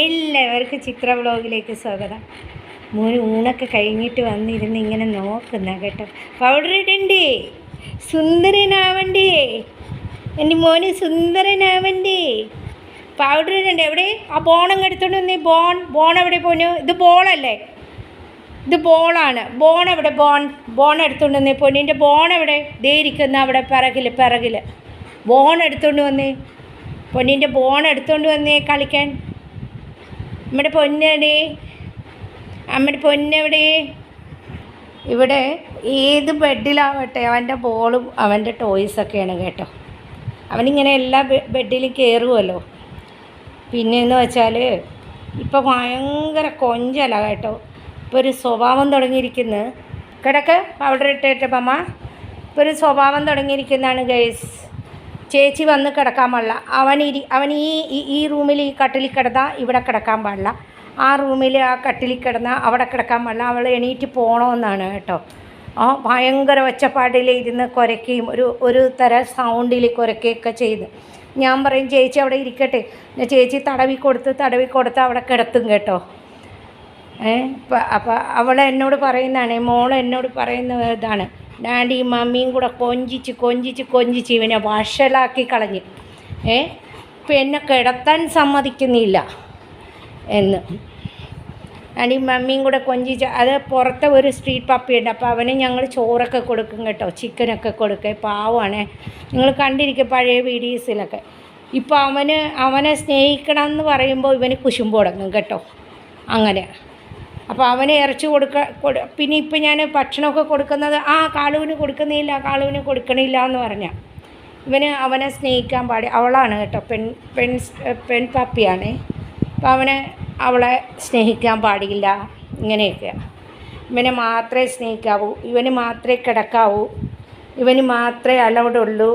എല്ലാവർക്കും ചിത്ര വ്ളോഗിലേക്ക് സ്വാഗതം. മോന് ഊണൊക്കെ കഴിഞ്ഞിട്ട് വന്നിരുന്ന് ഇങ്ങനെ നോക്കുന്ന കേട്ടോ. പൗഡർ ഇടണ്ടേ, സുന്ദരനാവണ്ടേ, എൻ്റെ മോന് സുന്ദരനാവണ്ടേ, പൗഡർ ഇടണ്ടേ. എവിടെ ആ ബോണങ്ങ് എടുത്തോണ്ട് വന്നേ. ബോൺ എവിടെ പോനു? ഇത് ബോളല്ലേ, ഇത് ബോളാണ്. ബോൺ എവിടെ? ബോൺ എടുത്തോണ്ട് വന്നേ. പൊന്നിൻ്റെ ബോൺ എവിടെ? ദേ ഇരിക്കുന്ന അവിടെ പിറകിൽ ബോൺ എടുത്തോണ്ട് വന്നേ. പൊന്നിൻ്റെ ബോൺ എടുത്തോണ്ട് വന്നേ കളിക്കാൻ. നമ്മുടെ പൊന്നടി, അമ്മയുടെ പൊന്നെവിടെ? ഇവിടെ ഏത് ബെഡിലാവട്ടെ അവൻ്റെ ബോളും അവൻ്റെ ടോയ്സൊക്കെയാണ് കേട്ടോ. അവനിങ്ങനെ എല്ലാ ബെഡിലും കയറുമല്ലോ. പിന്നെയെന്ന് വെച്ചാൽ ഇപ്പോൾ ഭയങ്കര കൊഞ്ചല കേട്ടോ. ഇപ്പോൾ ഒരു സ്വഭാവം തുടങ്ങിയിരിക്കുന്നു. കിടക്ക് പൗഡർ ഇട്ടേട്ടപ്പമ്മ. ഇപ്പോൾ ഒരു സ്വഭാവം തുടങ്ങിയിരിക്കുന്നതാണ് ഗൈസ്. ചേച്ചി വന്ന് കിടക്കാൻ പാടില്ല. അവൻ ഈ റൂമിൽ ഈ കട്ടിലിൽ കിടന്നാൽ ഇവിടെ കിടക്കാൻ പാടില്ല. ആ റൂമിൽ ആ കട്ടിലിൽ കിടന്നാൽ അവിടെ കിടക്കാൻ പാടില്ല. അവൾ എണീറ്റ് പോകണമെന്നാണ് കേട്ടോ. ഭയങ്കര ഒച്ചപ്പാടിൽ ഇരുന്ന് കുരയ്ക്കുകയും ഒരു തരം സൗണ്ടിൽ കുരയ്ക്കുകയൊക്കെ ചെയ്ത്. ഞാൻ പറയും ചേച്ചി അവിടെ ഇരിക്കട്ടെ. ചേച്ചി തടവി കൊടുത്ത് അവിടെ കിടത്തും കേട്ടോ. അപ്പോൾ അവൾ എന്നോട് പറയുന്നതാണ്, മോൾ എന്നോട് പറയുന്ന ഇതാണ്, ഡാഡിയും മമ്മിയും കൂടെ കൊഞ്ചിച്ച് ഇവനെ വഷളാക്കി കളഞ്ഞ്. ഇപ്പം എന്നെ കിടത്താൻ സമ്മതിക്കുന്നില്ല എന്ന്. ഡാഡിയും മമ്മിയും കൂടെ കൊഞ്ചിച്ച്. അത് പുറത്തെ ഒരു സ്ട്രീറ്റ് പപ്പിയുണ്ട്. അപ്പോൾ അവന് ഞങ്ങൾ ചോറൊക്കെ കൊടുക്കും കേട്ടോ, ചിക്കനൊക്കെ കൊടുക്കുക. പാവമാണ്, നിങ്ങൾ കണ്ടിരിക്കുക പഴയ വീഡിയോസിലൊക്കെ. ഇപ്പോൾ അവനെ സ്നേഹിക്കണം എന്ന് പറയുമ്പോൾ ഇവന് കുശുമ്പ് തുടങ്ങും കേട്ടോ. അങ്ങനെ അപ്പോൾ അവന് ഇറച്ചി പിന്നെ ഇപ്പം ഞാൻ ഭക്ഷണമൊക്കെ കൊടുക്കുന്നത് കാളുവിന് കൊടുക്കണില്ല എന്ന് പറഞ്ഞാൽ അവനെ സ്നേഹിക്കാൻ അവളാണ് കേട്ടോ, പെൺ പപ്പിയാണ്. അപ്പോൾ അവളെ സ്നേഹിക്കാൻ പാടില്ല, ഇങ്ങനെയൊക്കെയാണ്. ഇവനെ മാത്രമേ സ്നേഹിക്കാവൂ, ഇവന് മാത്രമേ കിടക്കാവൂ, ഇവന് മാത്രമേ അലൗഡ് ഉള്ളൂ,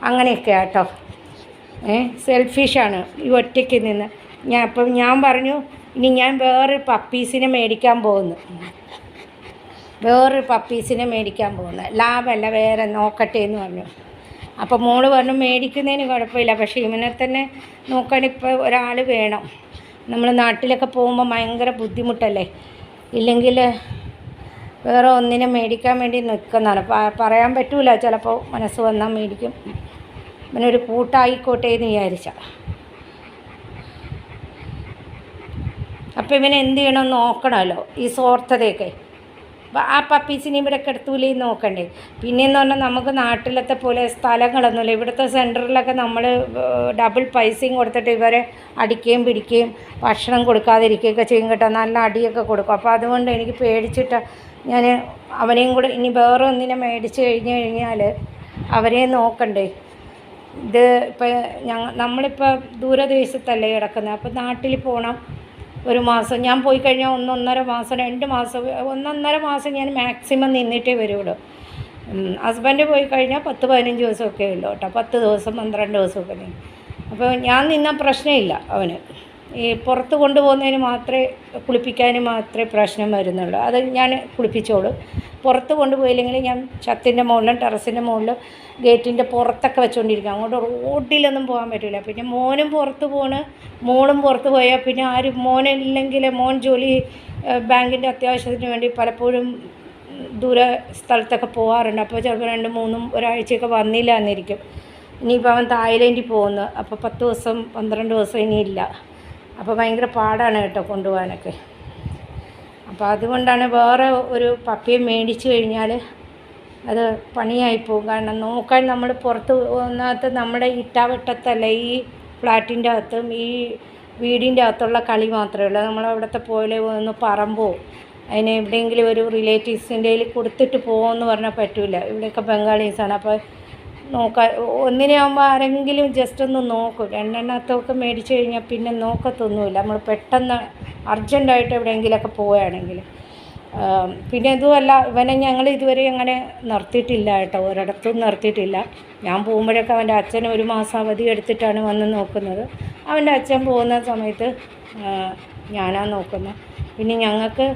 അങ്ങനെയൊക്കെ കേട്ടോ. സെൽഫിഷാണ് ഈ ഒറ്റയ്ക്ക് നിന്ന്. ഞാൻ പറഞ്ഞു ഇനി ഞാൻ വേറൊരു പപ്പീസിനെ മേടിക്കാൻ പോകുന്നു. ലാഭമല്ല, വേറെ നോക്കട്ടെ എന്ന് പറഞ്ഞു. അപ്പോൾ മോള് പറഞ്ഞു മേടിക്കുന്നതിന് കുഴപ്പമില്ല, പക്ഷേ ഇവനെ തന്നെ നോക്കാൻ ഇപ്പോൾ ഒരാൾ വേണം. നമ്മൾ നാട്ടിലൊക്കെ പോകുമ്പോൾ ഭയങ്കര ബുദ്ധിമുട്ടല്ലേ. ഇല്ലെങ്കിൽ വേറെ ഒന്നിനെ മേടിക്കാൻ വേണ്ടി നിൽക്കുന്നതാണ്. പറയാൻ പറ്റൂല, ചിലപ്പോൾ മനസ്സ് വന്നാൽ മേടിക്കും. ഇവനൊരു കൂട്ടായിക്കോട്ടെ എന്ന് വിചാരിച്ച. അപ്പോൾ ഇവനെ എന്ത് ചെയ്യണമെന്ന് നോക്കണമല്ലോ, ഈ സ്വാർത്ഥതയൊക്കെ. ആ പപ്പീസിനെ ഇവിടെ കിടത്തൂലേ നോക്കണ്ടേ. പിന്നെയെന്ന് പറഞ്ഞാൽ നമുക്ക് നാട്ടിലത്തെ പോലെ സ്ഥലങ്ങളൊന്നുമില്ല. ഇവിടുത്തെ സെൻറ്ററിലൊക്കെ നമ്മൾ ഡബിൾ പൈസയും കൊടുത്തിട്ട് ഇവരെ അടിക്കുകയും പിടിക്കുകയും ഭക്ഷണം കൊടുക്കാതിരിക്കുകയൊക്കെ ചെയ്യും കേട്ടോ. നല്ല അടിയൊക്കെ കൊടുക്കും. അപ്പോൾ അതുകൊണ്ട് എനിക്ക് പേടിച്ചിട്ട് ഞാൻ അവനെയും കൂടെ ഇനി വേറെ ഒന്നിനെ മേടിച്ച് കഴിഞ്ഞാൽ അവരെ നോക്കണ്ടേ. ഇത് ഇപ്പോൾ നമ്മളിപ്പോൾ ദൂരദേശത്തല്ലേ കിടക്കുന്നത്. അപ്പോൾ നാട്ടിൽ പോകണം. ഒരു മാസം ഞാൻ പോയി കഴിഞ്ഞാൽ 1.5 മാസം 2 മാസം 1.5 മാസം ഞാൻ മാക്സിമം നിന്നിട്ടേ വരുള്ളൂ. ഹസ്ബൻഡ് പോയി കഴിഞ്ഞാൽ 10-15 ദിവസമൊക്കെ ഉള്ളൂ കേട്ടോ. 10 ദിവസം 12 ദിവസമൊക്കെ നിന്ന്. അപ്പോൾ ഞാൻ നിന്നാൽ പ്രശ്നമില്ല. അവന് ഈ പുറത്ത് കൊണ്ടുപോകുന്നതിന് മാത്രമേ, കുളിപ്പിക്കാനും മാത്രമേ പ്രശ്നം വരുന്നുള്ളൂ. അത് ഞാൻ കുളിപ്പിച്ചോളൂ. പുറത്ത് കൊണ്ടുപോയില്ലെങ്കിൽ ഞാൻ ഛത്തിൻ്റെ മുകളിലും ടെറസിൻ്റെ മുകളിലും ഗേറ്റിൻ്റെ പുറത്തൊക്കെ വെച്ചുകൊണ്ടിരിക്കും. അങ്ങോട്ട് റോഡിലൊന്നും പോകാൻ പറ്റില്ല. പിന്നെ മോനും പുറത്ത് മോളും പുറത്ത് പോയാൽ പിന്നെ ആരും മോനില്ലെങ്കിൽ മോൻ ജോലി ബാങ്കിൻ്റെ അത്യാവശ്യത്തിന് വേണ്ടി പലപ്പോഴും ദൂര സ്ഥലത്തൊക്കെ പോകാറുണ്ട്. അപ്പോൾ ചിലപ്പോൾ 2-3 ഒരാഴ്ചയൊക്കെ വന്നില്ല എന്നിരിക്കും. ഇനിയിപ്പോൾ അവൻ തായ്ലൻഡിൽ പോകുന്നു. അപ്പോൾ 10 ദിവസം 12 ദിവസം ഇനിയില്ല. അപ്പോൾ ഭയങ്കര പാടാണ് കേട്ടോ കൊണ്ടുപോകാനൊക്കെ. അപ്പോൾ അതുകൊണ്ടാണ് വേറെ ഒരു പപ്പിയെ മേടിച്ച് കഴിഞ്ഞാൽ അത് പണിയായിപ്പോവും. കാരണം നോക്കാൻ നമ്മൾ പുറത്ത് ഒന്നാമത്തെ നമ്മുടെ ഇട്ടാവട്ടത്തല്ല, ഈ ഫ്ലാറ്റിൻ്റെ അകത്തും ഈ വീടിൻ്റെ അകത്തുള്ള കളി മാത്രമേ ഉള്ളൂ. നമ്മളവിടുത്തെ പോലെ ഒന്ന് പറമ്പോ അതിന് എവിടെയെങ്കിലും ഒരു റിലേറ്റീവ്സിൻ്റെ കയ്യിൽ കൊടുത്തിട്ട് പോകുമെന്ന് പറഞ്ഞാൽ പറ്റില്ല. ഇവിടെയൊക്കെ ബംഗാളീസാണ്. അപ്പോൾ ഒന്നിനാകുമ്പോൾ ആരെങ്കിലും ജസ്റ്റ് ഒന്ന് നോക്കും. 2 എണ്ണത്തൊക്കെ മേടിച്ച് കഴിഞ്ഞാൽ പിന്നെ നോക്കത്തൊന്നുമില്ല. നമ്മൾ പെട്ടെന്ന് അർജൻറ്റായിട്ട് എവിടെയെങ്കിലുമൊക്കെ പോവുകയാണെങ്കിൽ. പിന്നെ ഇതുമല്ല, ഇവനെ ഞങ്ങൾ ഇതുവരെ അങ്ങനെ നിർത്തിയിട്ടില്ല കേട്ടോ, ഒരിടത്തും നിർത്തിയിട്ടില്ല. ഞാൻ പോകുമ്പോഴൊക്കെ അവൻ്റെ അച്ഛൻ 1 മാസം അവധി എടുത്തിട്ടാണ് വന്ന് നോക്കുന്നത്. അവൻ്റെ അച്ഛൻ പോകുന്ന സമയത്ത് ഞാനാണ് നോക്കുന്നത്. പിന്നെ ഞങ്ങൾക്ക്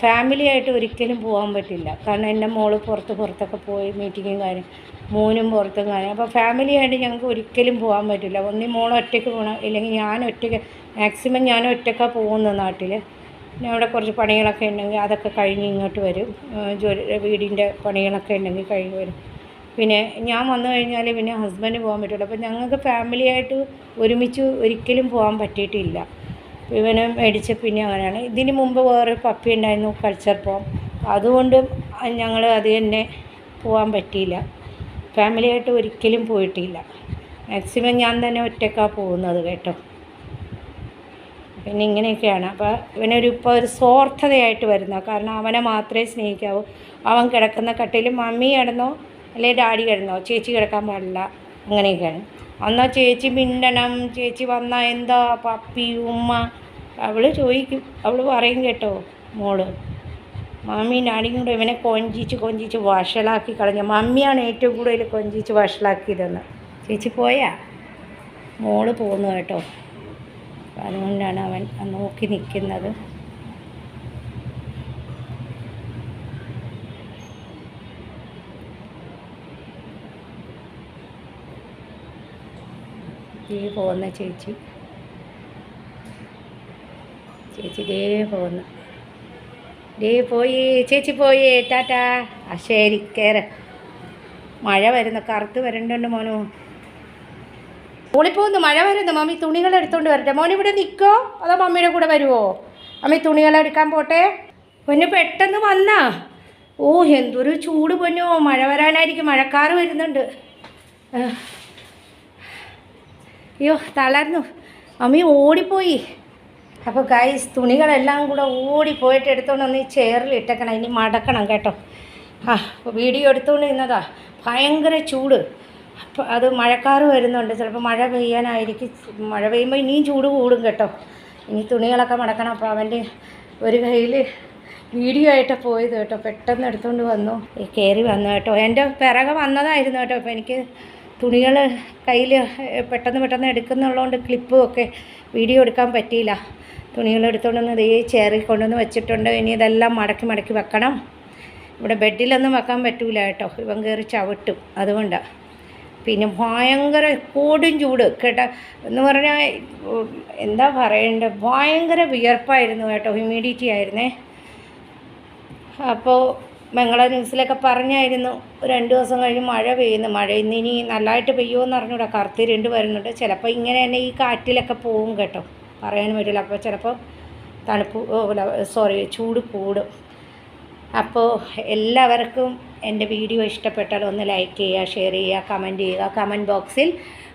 ഫാമിലിയായിട്ട് ഒരിക്കലും പോകാൻ പറ്റില്ല. കാരണം എൻ്റെ മോള് പുറത്തൊക്കെ പോയി മീറ്റിങ്ങും കാര്യം. മോനും പുറത്തും കാണും. അപ്പോൾ ഫാമിലിയായിട്ട് ഞങ്ങൾക്ക് ഒരിക്കലും പോകാൻ പറ്റില്ല. ഒന്നി മോൾ ഒറ്റയ്ക്ക് പോകണം, ഇല്ലെങ്കിൽ ഞാൻ ഒറ്റയ്ക്ക്, മാക്സിമം ഞാൻ ഒറ്റയ്ക്കാണ് പോകുന്നത് നാട്ടിൽ. പിന്നെ അവിടെ കുറച്ച് പണികളൊക്കെ ഉണ്ടെങ്കിൽ അതൊക്കെ കഴിഞ്ഞ് ഇങ്ങോട്ട് വരും. വീടിൻ്റെ പണികളൊക്കെ ഉണ്ടെങ്കിൽ കഴിഞ്ഞ് വരും. പിന്നെ ഞാൻ വന്നു കഴിഞ്ഞാൽ പിന്നെ ഹസ്ബൻഡ് പോകാൻ പറ്റില്ല. അപ്പോൾ ഞങ്ങൾക്ക് ഫാമിലിയായിട്ട് ഒരുമിച്ച് ഒരിക്കലും പോകാൻ പറ്റിയിട്ടില്ല. ഇവനെ മേടിച്ച് പിന്നെ അങ്ങനെയാണ്. ഇതിന് മുമ്പ് വേറെ പപ്പി ഉണ്ടായിരുന്നു, കൾച്ചർ പോകാം. അതുകൊണ്ടും ഞങ്ങൾ അത് തന്നെ പോകാൻ പറ്റിയില്ല. ഫാമിലിയായിട്ട് ഒരിക്കലും പോയിട്ടില്ല. മാക്സിമം ഞാൻ തന്നെ ഒറ്റയ്ക്കാണ് പോകുന്നത് കേട്ടോ. പിന്നെ ഇങ്ങനെയൊക്കെയാണ്. അപ്പോൾ ഇപ്പോൾ ഒരു സ്വാർത്ഥതയായിട്ട് വരുന്ന, കാരണം അവനെ മാത്രമേ സ്നേഹിക്കാവൂ. അവൻ കിടക്കുന്ന കട്ടിൽ മമ്മി കിടന്നോ അല്ലെങ്കിൽ ഡാഡി കിടന്നോ, ചേച്ചി കിടക്കാൻ പാടില്ല, അങ്ങനെയൊക്കെയാണ്. എന്നാൽ ചേച്ചി മിണ്ടണം, ചേച്ചി വന്നാൽ എന്താ പപ്പി ഉമ്മ, അവൾ ചോദിക്കും, അവൾ പറയും കേട്ടോ മോള്. മമ്മി ഡാഡിയും കൂടെ ഇവനെ കൊഞ്ചിച്ച് വഷളാക്കി കളഞ്ഞ. മമ്മിയാണ് ഏറ്റവും കൂടുതൽ കൊഞ്ചിച്ച് വഷളാക്കിയതെന്ന്. ചേച്ചി പോയാ മോള് പോകുന്നു കേട്ടോ. അതുകൊണ്ടാണ് അവൻ നോക്കി നിൽക്കുന്നത്. പോകുന്ന ചേച്ചി പോകുന്നു. പോയി ചേച്ചി പോയി, ടാറ്റാ. ശരി, കയറ്. മഴ വരുന്നു, കറുത്ത് വരണ്ടുണ്ട് മോനു. ഓളിപ്പോന്ന്, മഴ വരുന്നു. മമ്മി തുണികൾ എടുത്തുകൊണ്ട് വരട്ടെ. മോൻ ഇവിടെ നിൽക്കോ അതോ മമ്മിയുടെ കൂടെ വരുമോ? മമ്മി തുണികളെടുക്കാൻ പോട്ടെ. പൊന്നു പെട്ടെന്ന് വന്നാ. ഓ എന്തൊരു ചൂട് പൊന്നോ. മഴ വരാനായിരിക്കും, മഴക്കാറ് വരുന്നുണ്ട്. അയ്യോ തളർന്നു. മമ്മി ഓടിപ്പോയി. അപ്പോൾ ഗൈസ് തുണികളെല്ലാം കൂടെ ഓടിപ്പോയിട്ട് എടുത്തുകൊണ്ട് വന്ന് ഈ ചെയറിൽ ഇട്ടേക്കണം. ഇനി മടക്കണം കേട്ടോ. വീഡിയോ എടുത്തുകൊണ്ട് നിന്നതാ. ഭയങ്കര ചൂട്. അപ്പോൾ അത് മഴക്കാറ് വരുന്നുണ്ട്, ചിലപ്പോൾ മഴ പെയ്യാനായിരിക്കും. മഴ പെയ്യുമ്പോൾ ഇനിയും ചൂട് കൂടും കേട്ടോ. ഇനി തുണികളൊക്കെ മടക്കണം. അപ്പോൾ അവൻ്റെ ഒരു കയ്യിൽ വീഡിയോ ആയിട്ടാണ് പോയത് കേട്ടോ. പെട്ടെന്ന് എടുത്തുകൊണ്ട് വന്നു, കയറി വന്നു കേട്ടോ. എൻ്റെ പിറകെ വന്നതായിരുന്നു കേട്ടോ. അപ്പോൾ എനിക്ക് തുണികൾ കയ്യിൽ പെട്ടെന്ന് എടുക്കുന്നുള്ളതുകൊണ്ട് ക്ലിപ്പും ഒക്കെ വീഡിയോ എടുക്കാൻ പറ്റിയില്ല. തുണികൾ എടുത്തുകൊണ്ടുവന്ന് ഈ ചെയറിൽ കൊണ്ടുവന്ന് വെച്ചിട്ടുണ്ട്. ഇനി ഇതെല്ലാം മടക്കി വെക്കണം. ഇവിടെ ബെഡിലൊന്നും വെക്കാൻ പറ്റൂല കേട്ടോ, ഇവൻ കയറി ചവിട്ടും, അതുകൊണ്ടാണ്. പിന്നെ ഭയങ്കര കൊടും ചൂട് കേട്ടോ. എന്ന് പറഞ്ഞാൽ എന്താ പറയണ്ടേ, ഭയങ്കര വിയർപ്പായിരുന്നു കേട്ടോ, ഹ്യൂമിഡിറ്റി ആയിരുന്നേ. അപ്പോൾ മംഗള ന്യൂസിലൊക്കെ പറഞ്ഞായിരുന്നു 2 ദിവസം കഴിഞ്ഞ് മഴ പെയ്യുന്നു. മഴ ഇന്നിനി നല്ലതായിട്ട് പെയ്യുമെന്ന് അറിഞ്ഞൂടാ. കറുത്തിരുണ്ട് വരുന്നുണ്ട്. ചിലപ്പോൾ ഇങ്ങനെ തന്നെ ഈ കാറ്റിലൊക്കെ പോവും കേട്ടോ, പറയാനും പറ്റില്ല. അപ്പോൾ ചിലപ്പോൾ ചൂട് കൂടും. അപ്പോൾ എല്ലാവർക്കും എൻ്റെ വീഡിയോ ഇഷ്ടപ്പെട്ടാൽ ഒന്ന് ലൈക്ക് ചെയ്യുക, ഷെയർ ചെയ്യുക, കമൻറ്റ് ചെയ്യുക. കമൻറ്റ് ബോക്സിൽ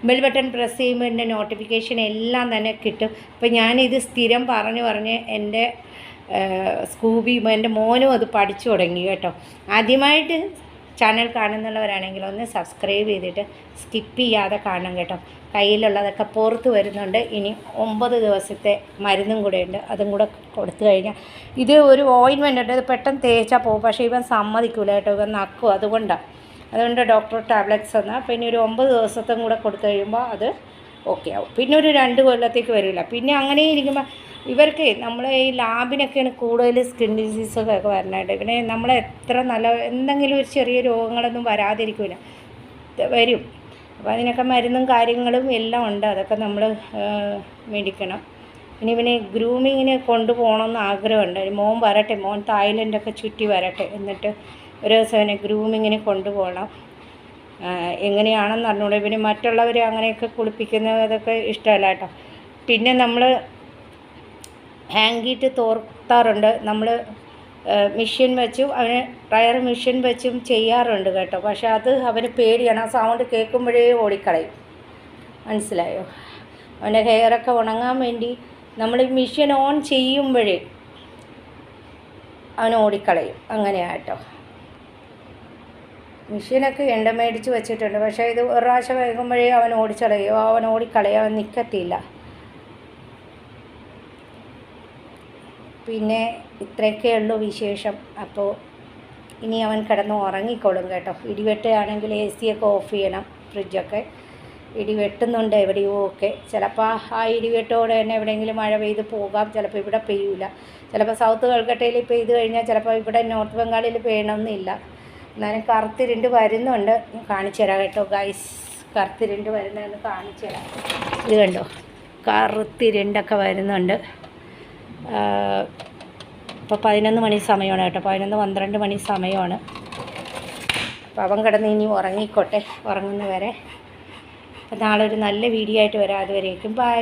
ബെൽ ബട്ടൺ പ്രസ് ചെയ്യുമ്പോൾ എൻ്റെ നോട്ടിഫിക്കേഷൻ എല്ലാം തന്നെ കിട്ടും. അപ്പോൾ ഞാനിത് സ്ഥിരം പറഞ്ഞ് എൻ്റെ സ്കൂബിയും എൻ്റെ മോനും അത് പഠിച്ചു തുടങ്ങി കേട്ടോ. ആദ്യമായിട്ട് ചാനൽ കാണുന്നുള്ളവരാണെങ്കിൽ ഒന്ന് സബ്സ്ക്രൈബ് ചെയ്തിട്ട് സ്കിപ്പ് ചെയ്യാതെ കാണണം കേട്ടോ. കയ്യിലുള്ളതൊക്കെ പുറത്ത് വരുന്നുണ്ട്. ഇനി 9 ദിവസത്തെ മരുന്നും കൂടെ ഉണ്ട്, അതും കൂടെ കൊടുത്തു കഴിഞ്ഞാൽ ഇത് ഒരു ഓയിൻമെൻ്റ് ഉണ്ട്. ഇത് പെട്ടെന്ന് തേച്ചാൽ പോകും, പക്ഷേ ഇവൻ സമ്മതിക്കില്ല കേട്ടോ, ഇവൻ നക്കും. അതുകൊണ്ട് ഡോക്ടർ ടാബ്ലറ്റ്സ് എന്നാൽ പിന്നെ ഒരു 9 ദിവസത്തും കൂടെ കൊടുത്തു കഴിയുമ്പോൾ അത് ഓക്കെ ആവും. പിന്നെ ഒരു 2 കൊല്ലത്തേക്ക് വരില്ല. പിന്നെ അങ്ങനെ ഇരിക്കുമ്പോൾ ഇവർക്ക് നമ്മൾ ഈ ലാബിനൊക്കെയാണ് കൂടുതൽ സ്കിൻ ഡിസീസൊക്കെ വരണായിട്ട്. പിന്നെ നമ്മൾ എത്ര നല്ല എന്തെങ്കിലും ഒരു ചെറിയ രോഗങ്ങളൊന്നും വരാതിരിക്കില്ല, വരും. അപ്പോൾ അതിനൊക്കെ മരുന്നും കാര്യങ്ങളും എല്ലാം ഉണ്ട്, അതൊക്കെ നമ്മൾ മേടിക്കണം. പിന്നെ ഇവനെ ഗ്രൂമിങ്ങിന് കൊണ്ടുപോകണമെന്ന് ആഗ്രഹമുണ്ട്. മോൻ വരട്ടെ, മോൻ തായ്ലൻഡൊക്കെ ചുറ്റി വരട്ടെ, എന്നിട്ട് ഒരു ദിവസം അവനെ ഗ്രൂമിങ്ങിന് കൊണ്ടുപോകണം. എങ്ങനെയാണെന്ന് അറിഞ്ഞൂടെ. പിന്നെ മറ്റുള്ളവർ അങ്ങനെയൊക്കെ കുളിപ്പിക്കുന്നതൊക്കെ ഇഷ്ടമല്ല കേട്ടോ. പിന്നെ നമ്മൾ ഹാങ്കിയിട്ട് തോർത്താറുണ്ട്. നമ്മൾ മെഷീൻ വെച്ചും അവന് ഡ്രയർ മെഷീൻ വെച്ചും ചെയ്യാറുണ്ട് കേട്ടോ. പക്ഷെ അത് അവന് പേടിയാണ്, ആ സൗണ്ട് കേൾക്കുമ്പോഴേ ഓടിക്കളയും. മനസ്സിലായോ? അവൻ്റെ ഹെയറൊക്കെ ഉണങ്ങാൻ വേണ്ടി നമ്മൾ മെഷീൻ ഓൺ ചെയ്യുമ്പോഴേ അവൻ ഓടിക്കളയും. അങ്ങനെയാണ് കേട്ടോ. മെഷീനൊക്കെ എണ്ണ മേടിച്ച് വെച്ചിട്ടുണ്ട്, പക്ഷേ ഇത് ഒരു പ്രാവശ്യം വൈകുമ്പോഴേ അവൻ ഓടിക്കളയും, അവൻ നിൽക്കത്തില്ല. പിന്നെ ഇത്രയൊക്കെ ഉള്ളൂ വിശേഷം. അപ്പോൾ ഇനി അവൻ കിടന്ന് ഉറങ്ങിക്കോളും കേട്ടോ. ഇടിവെട്ടുകയാണെങ്കിൽ AC ഒക്കെ ഓഫ് ചെയ്യണം, ഫ്രിഡ്ജൊക്കെ. ഇടിവെട്ടുന്നുണ്ട് എവിടെയോ ഒക്കെ. ചിലപ്പോൾ ആ ഇടിവെട്ടോടെ തന്നെ എവിടെയെങ്കിലും മഴ പെയ്ത് പോകാം, ചിലപ്പോൾ ഇവിടെ പെയ്യില്ല. ചിലപ്പോൾ സൗത്ത് കൽക്കട്ടയിൽ പെയ്ത് കഴിഞ്ഞാൽ ചിലപ്പോൾ ഇവിടെ നോർത്ത് ബംഗാളിൽ പെയ്യണമെന്നില്ല. എന്നാലും കറുത്തിരുണ്ട് വരുന്നുണ്ട്. ഞാൻ കാണിച്ചു തരാം കേട്ടോ ഗൈസ്. കറുത്തിരുണ്ട് വരുന്നതെന്ന് കാണിച്ചു തരാം. ഇത് കണ്ടോ, കറുത്തിരുണ്ടൊക്കെ വരുന്നുണ്ട്. ഇപ്പോൾ 11 മണി സമയമാണ് കേട്ടോ, 11-12 മണി സമയമാണ്. അപ്പോൾ അവൻ കിടന്ന് ഇനി ഉറങ്ങിക്കോട്ടെ, ഉറങ്ങുന്ന വരെ. അപ്പോൾ നാളെ ഒരു നല്ല വീഡിയോ ആയിട്ട് വരാം. അതുവരേക്കും ബൈ.